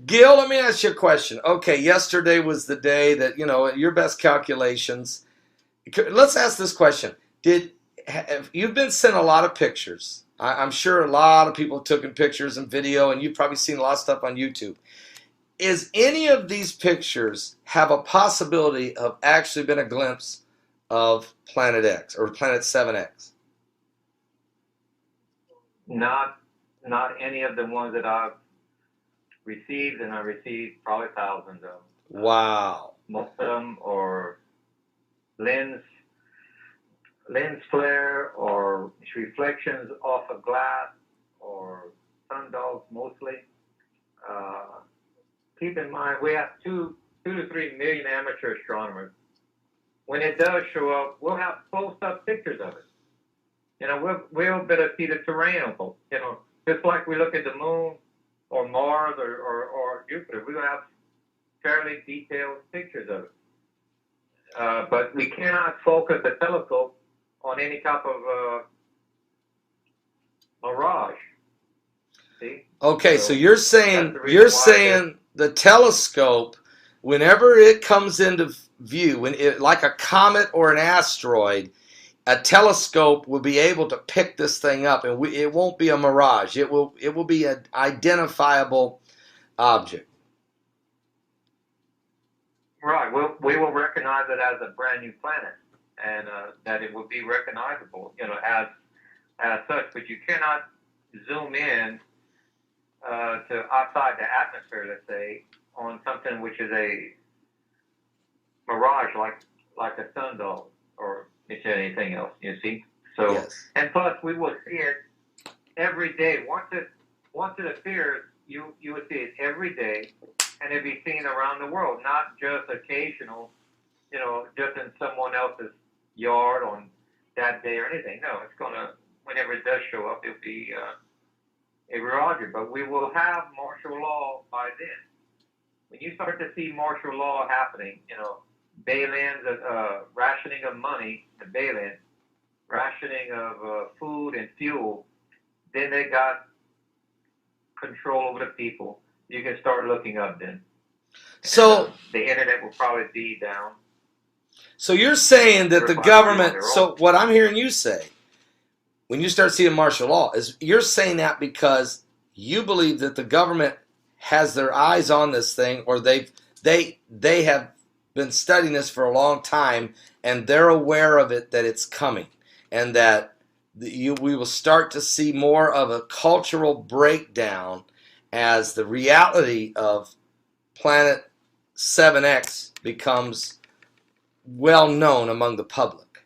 Gil, let me ask you a question. Okay, yesterday was the day that, your best calculations. Let's ask this question. You've been sent a lot of pictures. I'm sure a lot of people took pictures and video, and you've probably seen a lot of stuff on YouTube. Is any of these pictures have a possibility of actually been a glimpse of Planet X or Planet 7X? Not any of the ones that I've received, and I received probably thousands of them. Wow. Most of them are lens flare or reflections off of glass or sundogs mostly. Keep in mind, we have 2 to 3 million amateur astronomers. When it does show up, we'll have close-up pictures of it. We'll better see the terrain of it. Just like we look at the moon or Mars or Jupiter, we're going to have fairly detailed pictures of it. But we cannot focus the telescope on any type of mirage. See? Okay, so you're saying the telescope, whenever it comes into view, like a comet or an asteroid, a telescope will be able to pick this thing up, and it won't be a mirage. It will be an identifiable object. Right. We will recognize it as a brand new planet, and that it will be recognizable, as such. But you cannot zoom in to outside the atmosphere, let's say, on something which is a mirage, like a sundog or anything else. You see. So, yes. And plus, we will see it every day. Once it appears, you will see it every day, and it'll be seen around the world, not just occasional, just in someone else's yard on that day or anything. No, it's gonna, whenever it does show up, it'll be a mirage. But we will have martial law by then. When you start to see martial law happening, bail-ins, rationing of money, the bail-in, rationing of food and fuel, then they got control over the people. You can start looking up then. So the internet will probably be down. So you're saying that the government, so what I'm hearing you say, when you start seeing martial law, is you're saying that because you believe that the government has their eyes on this thing, or they have been studying this for a long time, and they're aware of it, that it's coming, and that we will start to see more of a cultural breakdown as the reality of Planet 7X becomes well known among the public.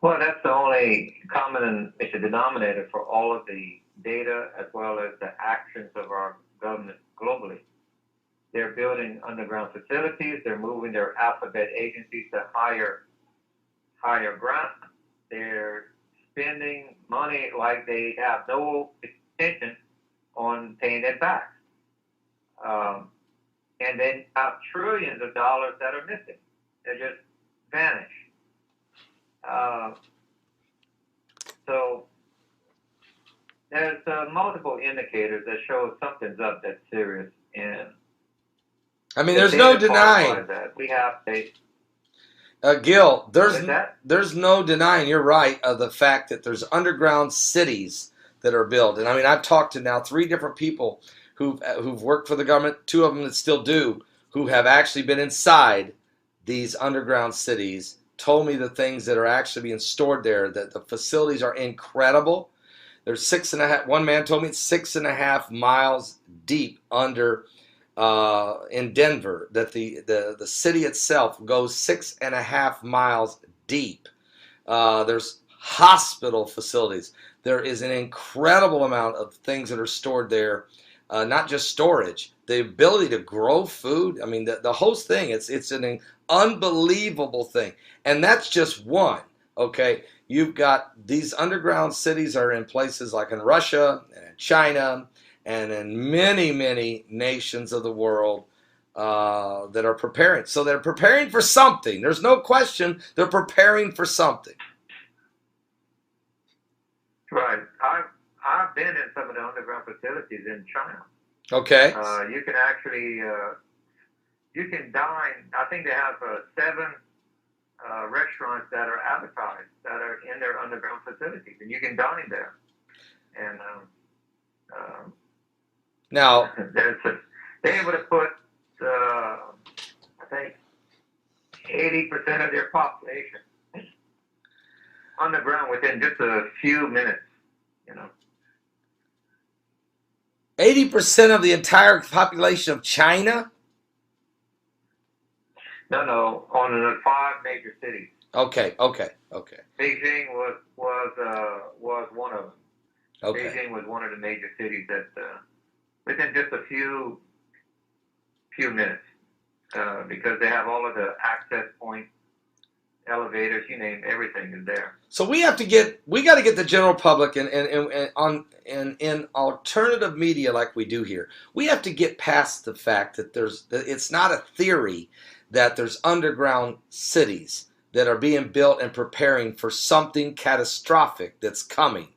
Well, that's the only common denominator for all of the data as well as the actions of our government globally. They're building underground facilities. They're moving their alphabet agencies to higher ground. They're spending money like they have no intention on paying it back. And then have trillions of dollars that are missing. They just vanish. So there's multiple indicators that show something's up that's serious. And I mean, there's no denying that. We have Gill, there's no denying, you're right, of the fact that there's underground cities that are built. And I mean, I've talked to now 3 different people who've worked for the government, 2 of them that still do, who have actually been inside these underground cities, told me the things that are actually being stored there, that the facilities are incredible. There's 6.5, one man told me it's 6.5 miles deep under in Denver, that the city itself goes 6.5 miles deep. There's hospital facilities. There is an incredible amount of things that are stored there, not just storage, the ability to grow food. I mean, the whole thing, it's an unbelievable thing. And that's just one, okay? You've got these underground cities are in places like in Russia and in China and in many, many nations of the world that are preparing. So they're preparing for something. There's no question they're preparing for something. Right. I've I've been in some of the underground facilities in China. Okay. You can actually you can dine. I think they have 7 restaurants that are advertised that are in their underground facilities, and you can dine there. And Now, they're able to put I think 80% of their population underground within just a few minutes. 80% of the entire population of China? No, on the 5 major cities. Okay. Beijing was one of them. Okay. Beijing was one of the major cities that within just a few minutes, because they have all of the access points, elevators, you name everything is there. So we got to get the general public and in alternative media like we do here. We have to get past the fact that it's not a theory that there's underground cities that are being built and preparing for something catastrophic that's coming.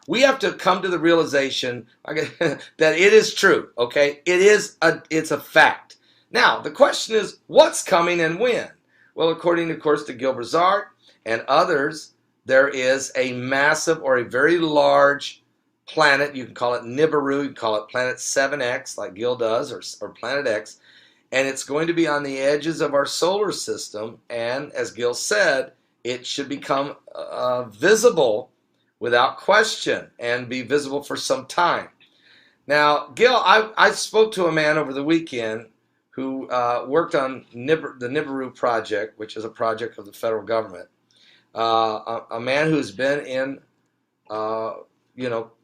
We have to come to the realization that it is true. Okay, it's a fact. Now the question is, what's coming and when? Well, according, of course, to Gill, Broussard and others, there is a massive or a very large planet. You can call it Nibiru, you can call it Planet 7X, like Gill does, or Planet X, and it's going to be on the edges of our solar system. And as Gill said, it should become visible without question and be visible for some time. Now, Gill, I spoke to a man over the weekend who worked on the Nibiru project, which is a project of the federal government. A man who's been in,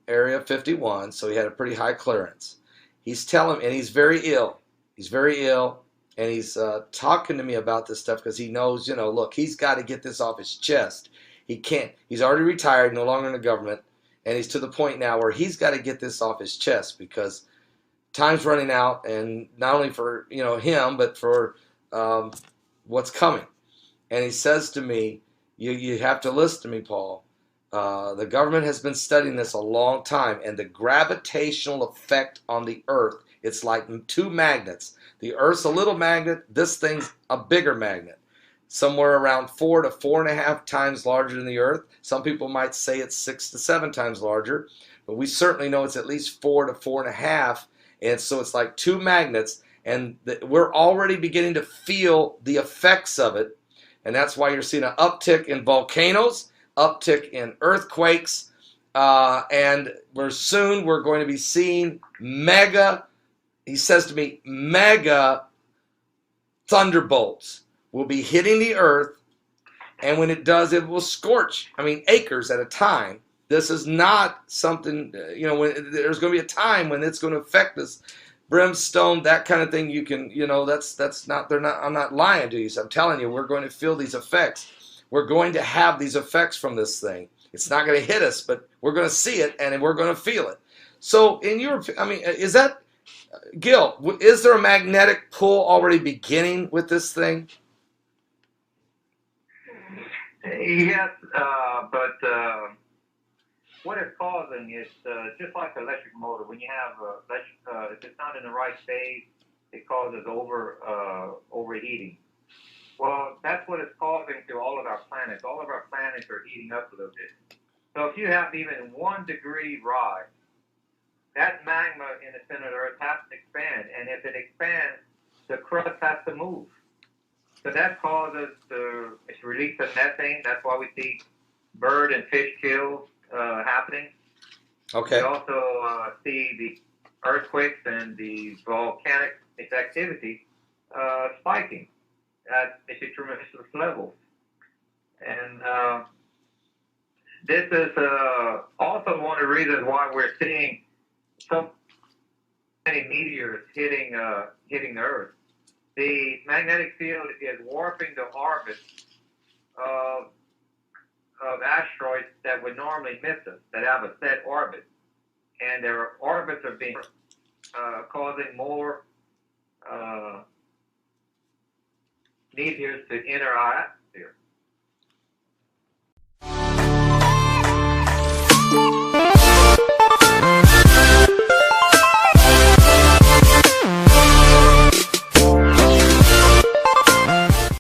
Area 51, so he had a pretty high clearance. He's telling, and he's very ill. He's very ill, and he's talking to me about this stuff because he knows, look, he's got to get this off his chest. He can't. He's already retired, no longer in the government, and he's to the point now where he's got to get this off his chest because time's running out, and not only for him, but for what's coming. And he says to me, "You have to listen to me, Paul. The government has been studying this a long time, and the gravitational effect on the Earth, it's like 2 magnets. The Earth's a little magnet. This thing's a bigger magnet, somewhere around 4 to 4.5 times larger than the Earth. Some people might say it's 6 to 7 times larger, but we certainly know it's at least 4 to 4.5. And so it's like 2 magnets, and we're already beginning to feel the effects of it. And that's why you're seeing an uptick in volcanoes, uptick in earthquakes, and we're going to be seeing mega, he says to me, mega thunderbolts will be hitting the earth, and when it does, it will scorch, acres at a time. This is not something, when there's going to be a time when it's going to affect us. Brimstone, that kind of thing, you can, that's not, I'm not lying to you. So I'm telling you, we're going to feel these effects. We're going to have these effects from this thing. It's not going to hit us, but we're going to see it and we're going to feel it. So in your, is that, Gill, is there a magnetic pull already beginning with this thing? Yes, but what it's causing is just like the electric motor. When you have if it's not in the right phase, it causes overheating. Well, that's what it's causing to all of our planets. All of our planets are heating up a little bit. So if you have even 1 degree rise, that magma in the center of the Earth has to expand, and if it expands, the crust has to move. So that causes the release of methane. That's why we see bird and fish kills happening. Okay. We also see the earthquakes and the volcanic activity spiking at tremendous levels. And this is also one of the reasons why we're seeing so many meteors hitting the Earth. The magnetic field is warping the orbit of asteroids that would normally miss us, that have a set orbit, and their orbits are being causing more meteors to enter our